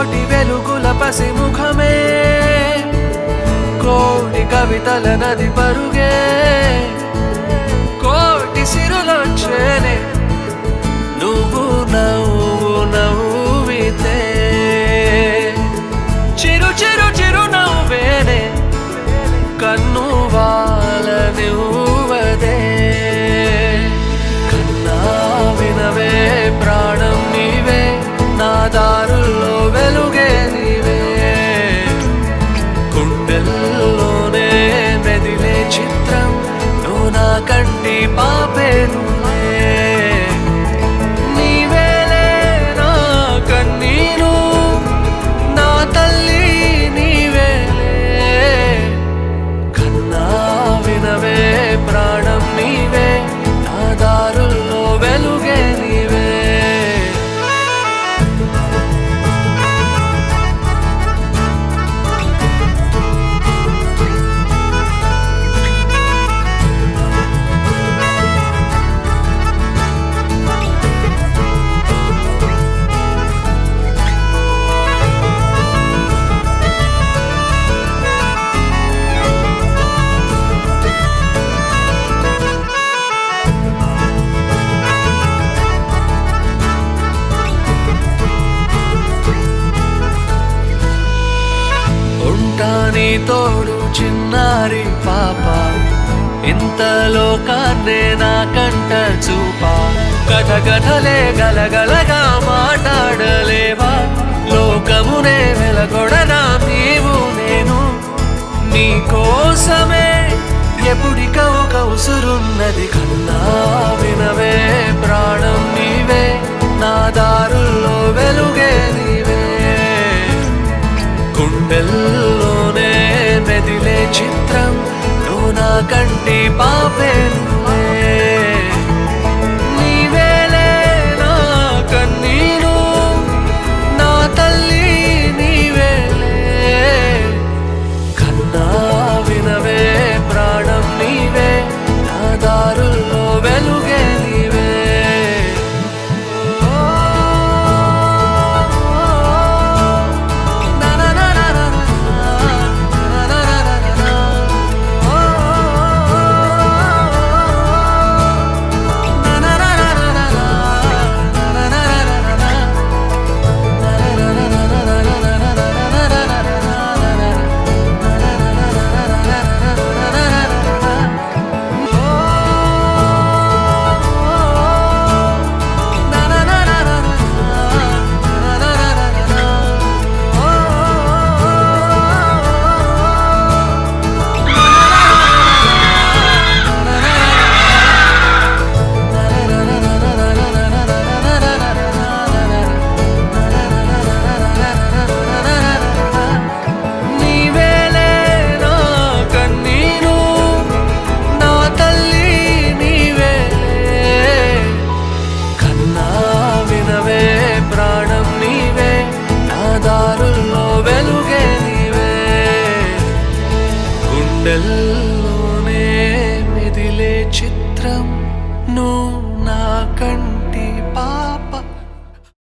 కోటి వెలుగుల పసిముఖమే కోటి కవితల నది పరుగే కోటి సిరులొచ్చేనే నువ్వు నవ్వితే చిరు చిరు చిరు నవ్వేనే కన్ను వాలనివ్వదే కన్నా వినవే ప్రాణం నీవే నా దారుల్లో వెలుగే నీవే గుండెల్లోనే మెదిలే చిత్రం నువ్వు నా కంటి పాపే నువ్వే నీవేలే నా కన్నీరు నా తల్లి నీవేలే కన్నా వినవే ప్రాణం నీవే నా దారుల్లో వెలుగే నీవే నీ తోడు చిన్నారి పాప ఇంత లోకాన్నే నా కంట చూపా కథ కథలే గలగలగా మాట్లాడలేవా లోకమునే వెలగొడనా నీవు నేను నీ కోసమే ఎప్పుడిక ఒక ఉసురున్నది కన్నా వినవే ప్రాణం నీవే నా దారుల్లో వెలుగే నీవే గుండెల్లోనే మెదిలే చిత్రం నువ్వు నా కంటి పాపే నువ్వే నీవేలే నా కన్నీరు నా తల్లి నీవేలే కన్నా వినవే ప్రాణం నీవే నా దారుల్లో వెలుగే నీవే గుండెల్లోనే మెదిలే చిత్రం నువ్వు నా కంటి